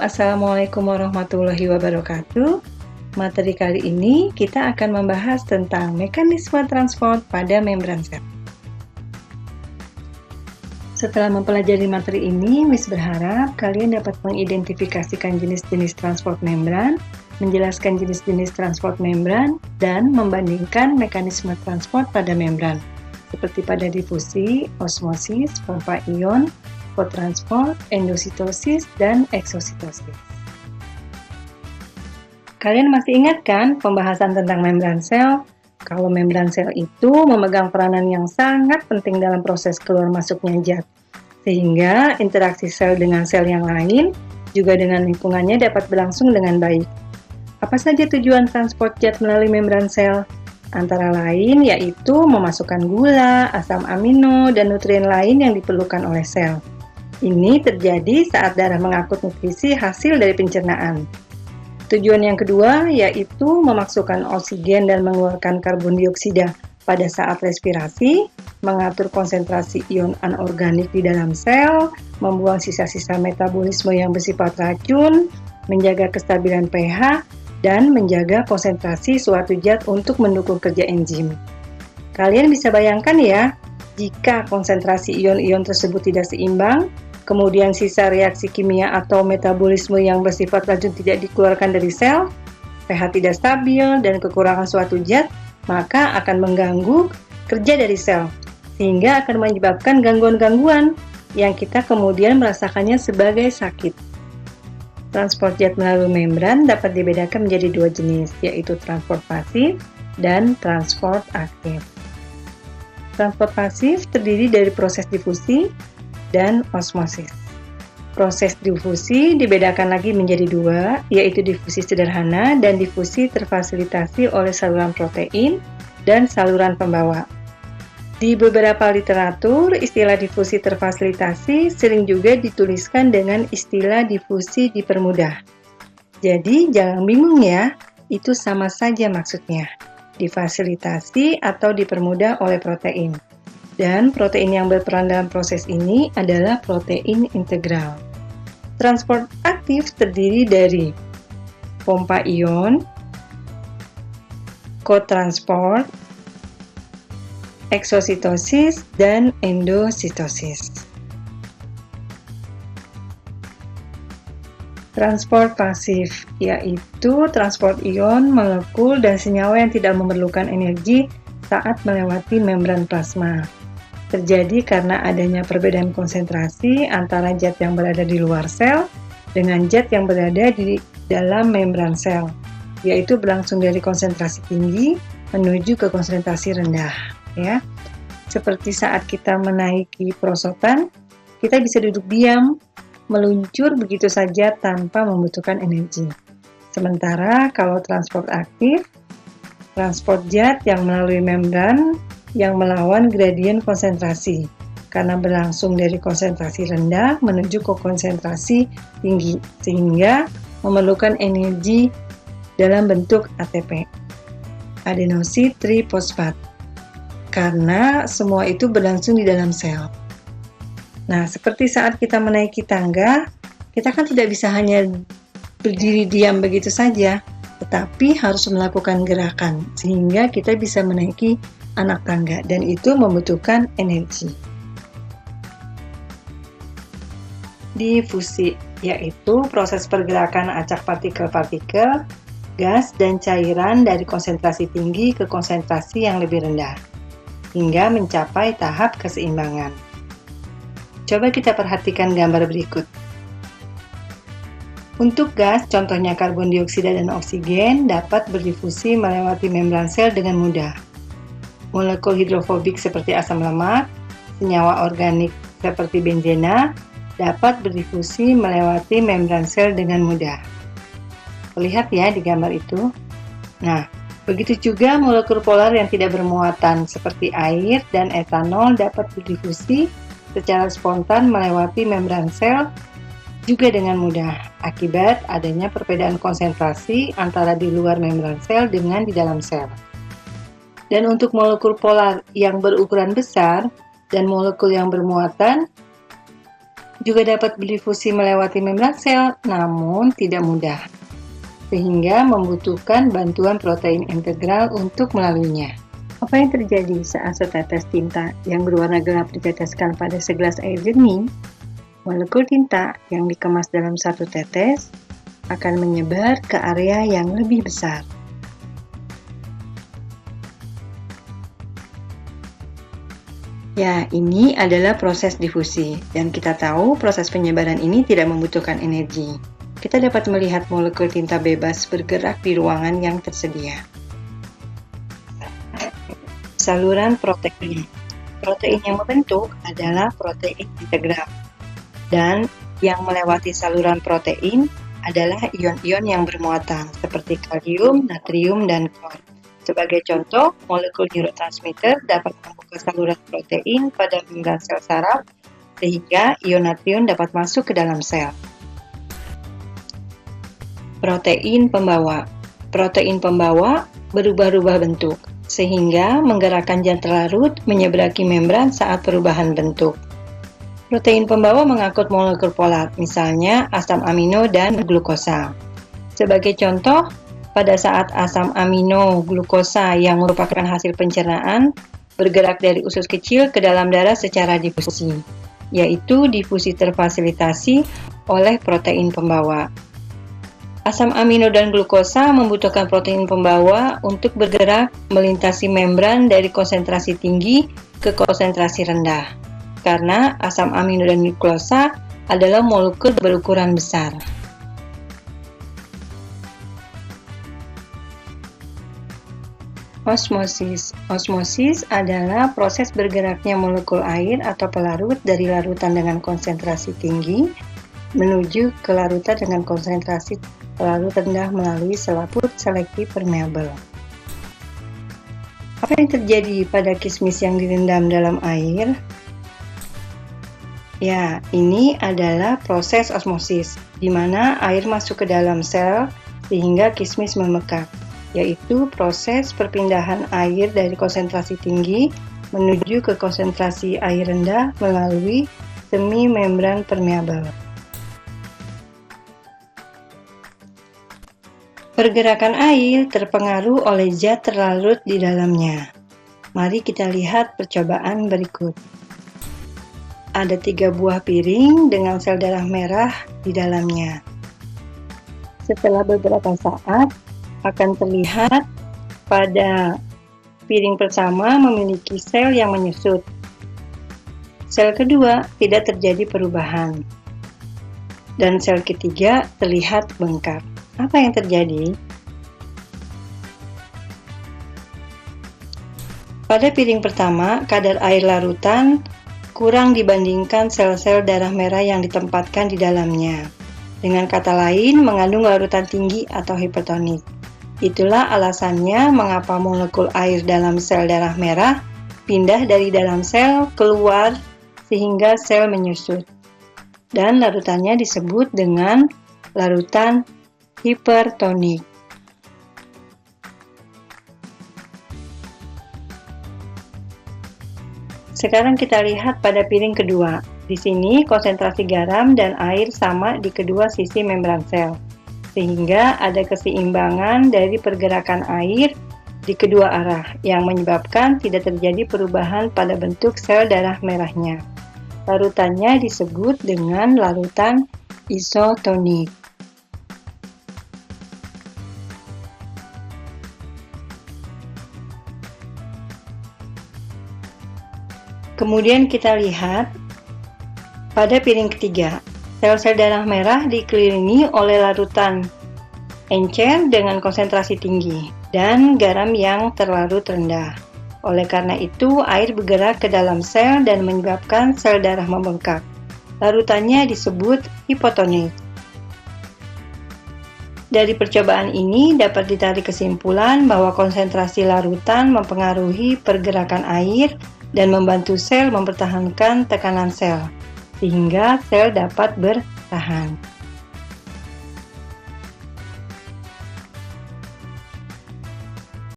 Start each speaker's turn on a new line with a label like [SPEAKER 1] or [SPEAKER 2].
[SPEAKER 1] Assalamualaikum warahmatullahi wabarakatuh. Materi kali ini kita akan membahas tentang mekanisme transport pada membran sel. Setelah mempelajari materi ini, Miss berharap kalian dapat mengidentifikasikan jenis-jenis transport membran, menjelaskan jenis-jenis transport membran, dan membandingkan mekanisme transport pada membran, seperti pada difusi, osmosis, pompa ion, kotransport, endositosis, dan eksositosis. Kalian masih ingat kan pembahasan tentang membran sel? Kalau membran sel itu memegang peranan yang sangat penting dalam proses keluar masuknya zat, sehingga interaksi sel dengan sel yang lain juga dengan lingkungannya dapat berlangsung dengan baik. Apa saja tujuan transport zat melalui membran sel? Antara lain yaitu memasukkan gula, asam amino, dan nutrien lain yang diperlukan oleh sel. Ini terjadi saat darah mengangkut nutrisi hasil dari pencernaan. Tujuan yang kedua yaitu memasukkan oksigen dan mengeluarkan karbon dioksida pada saat respirasi, mengatur konsentrasi ion anorganik di dalam sel, membuang sisa-sisa metabolisme yang bersifat racun, menjaga kestabilan pH, dan menjaga konsentrasi suatu zat untuk mendukung kerja enzim. Kalian bisa bayangkan ya, jika konsentrasi ion-ion tersebut tidak seimbang, kemudian sisa reaksi kimia atau metabolisme yang bersifat racun tidak dikeluarkan dari sel, pH tidak stabil, dan kekurangan suatu zat, maka akan mengganggu kerja dari sel, sehingga akan menyebabkan gangguan-gangguan yang kita kemudian merasakannya sebagai sakit. Transport zat melalui membran dapat dibedakan menjadi dua jenis, yaitu transport pasif dan transport aktif. Transport pasif terdiri dari proses difusi dan osmosis. Proses difusi dibedakan lagi menjadi dua, yaitu difusi sederhana dan difusi terfasilitasi oleh saluran protein dan saluran pembawa. Di beberapa literatur, istilah difusi terfasilitasi sering juga dituliskan dengan istilah difusi dipermudah. Jadi jangan bingung ya, itu sama saja maksudnya, difasilitasi atau dipermudah oleh protein. Dan protein yang berperan dalam proses ini adalah protein integral. Transport aktif terdiri dari pompa ion, kotransport, eksositosis, dan endositosis. Transport pasif yaitu transport ion, molekul, dan senyawa yang tidak memerlukan energi saat melewati membran plasma. Terjadi karena adanya perbedaan konsentrasi antara zat yang berada di luar sel dengan zat yang berada di dalam membran sel, yaitu berlangsung dari konsentrasi tinggi menuju ke konsentrasi rendah. Ya, seperti saat kita menaiki perosotan, kita bisa duduk diam, meluncur begitu saja tanpa membutuhkan energi. Sementara kalau transport aktif, transport zat yang melalui membran yang melawan gradien konsentrasi karena berlangsung dari konsentrasi rendah menuju ke konsentrasi tinggi sehingga memerlukan energi dalam bentuk ATP, adenosin trifosfat, karena semua itu berlangsung di dalam sel. Nah, seperti saat kita menaiki tangga, kita kan tidak bisa hanya berdiri diam begitu saja, tetapi harus melakukan gerakan sehingga kita bisa menaiki anak tangga, dan itu membutuhkan energi. Difusi yaitu proses pergerakan acak partikel-partikel, gas, dan cairan dari konsentrasi tinggi ke konsentrasi yang lebih rendah, hingga mencapai tahap keseimbangan. Coba kita perhatikan gambar berikut. Untuk gas, contohnya karbon dioksida dan oksigen, dapat berdifusi melewati membran sel dengan mudah. Molekul hidrofobik seperti asam lemak, senyawa organik seperti benzena, dapat berdifusi melewati membran sel dengan mudah. Lihat ya di gambar itu. Nah, begitu juga molekul polar yang tidak bermuatan seperti air dan etanol dapat berdifusi secara spontan melewati membran sel juga dengan mudah, akibat adanya perbedaan konsentrasi antara di luar membran sel dengan di dalam sel. Dan untuk molekul polar yang berukuran besar dan molekul yang bermuatan, Juga dapat berdifusi melewati membran sel, namun tidak mudah, sehingga membutuhkan bantuan protein integral untuk melaluinya. Apa yang terjadi saat setetes tinta yang berwarna gelap diteteskan pada segelas air jernih? Molekul tinta yang dikemas dalam satu tetes akan menyebar ke area yang lebih besar. Ya, ini adalah proses difusi, dan kita tahu proses penyebaran ini tidak membutuhkan energi. Kita dapat melihat molekul tinta bebas bergerak di ruangan yang tersedia. Saluran protein. Protein yang membentuk adalah protein integral, dan yang melewati saluran protein adalah ion-ion yang bermuatan, seperti kalium, natrium, dan klor. Sebagai contoh, molekul neurotransmitter dapat membuka saluran protein pada membran sel saraf, sehingga ion natrium dapat masuk ke dalam sel. Protein pembawa. Protein pembawa berubah-ubah bentuk, sehingga menggerakkan jantung larut menyeberangi membran saat perubahan bentuk. Protein pembawa mengangkut molekul polar, misalnya asam amino dan glukosa. Sebagai contoh, pada saat asam amino glukosa yang merupakan hasil pencernaan bergerak dari usus kecil ke dalam darah secara difusi, yaitu difusi terfasilitasi oleh protein pembawa. Asam amino dan glukosa membutuhkan protein pembawa untuk bergerak melintasi membran dari konsentrasi tinggi ke konsentrasi rendah, karena asam amino dan glukosa adalah molekul berukuran besar. Osmosis. Osmosis adalah proses bergeraknya molekul air atau pelarut dari larutan dengan konsentrasi tinggi menuju ke larutan dengan konsentrasi pelarut rendah melalui selaput selektif permeabel. Apa yang terjadi pada kismis yang direndam dalam air? Ya, ini adalah proses osmosis, di mana air masuk ke dalam sel sehingga kismis memekak, yaitu proses perpindahan air dari konsentrasi tinggi menuju ke konsentrasi air rendah melalui semi membran permeabel. Pergerakan air terpengaruh oleh zat terlarut di dalamnya. Mari kita lihat percobaan berikut. Ada 3 buah piring dengan sel darah merah di dalamnya. Setelah beberapa saat, akan terlihat pada piring pertama memiliki sel yang menyusut. Sel kedua tidak terjadi perubahan. Dan sel ketiga terlihat bengkak. Apa yang terjadi? Pada piring pertama, kadar air larutan kurang dibandingkan sel-sel darah merah yang ditempatkan di dalamnya. Dengan kata lain, mengandung larutan tinggi atau hipertonik. Itulah alasannya mengapa molekul air dalam sel darah merah pindah dari dalam sel keluar sehingga sel menyusut. Dan larutannya disebut dengan larutan hipertonik. Sekarang kita lihat pada piring kedua. Di sini konsentrasi garam dan air sama di kedua sisi membran sel, sehingga ada keseimbangan dari pergerakan air di kedua arah yang menyebabkan tidak terjadi perubahan pada bentuk sel darah merahnya. Larutannya disebut dengan larutan isotonik. Kemudian kita lihat pada piring ketiga, sel-sel darah merah dikelilingi oleh larutan encer dengan konsentrasi tinggi dan garam yang terlarut rendah. Oleh karena itu, air bergerak ke dalam sel dan menyebabkan sel darah membengkak. Larutannya disebut hipotonik. Dari percobaan ini dapat ditarik kesimpulan bahwa konsentrasi larutan mempengaruhi pergerakan air dan membantu sel mempertahankan tekanan sel, sehingga sel dapat bertahan.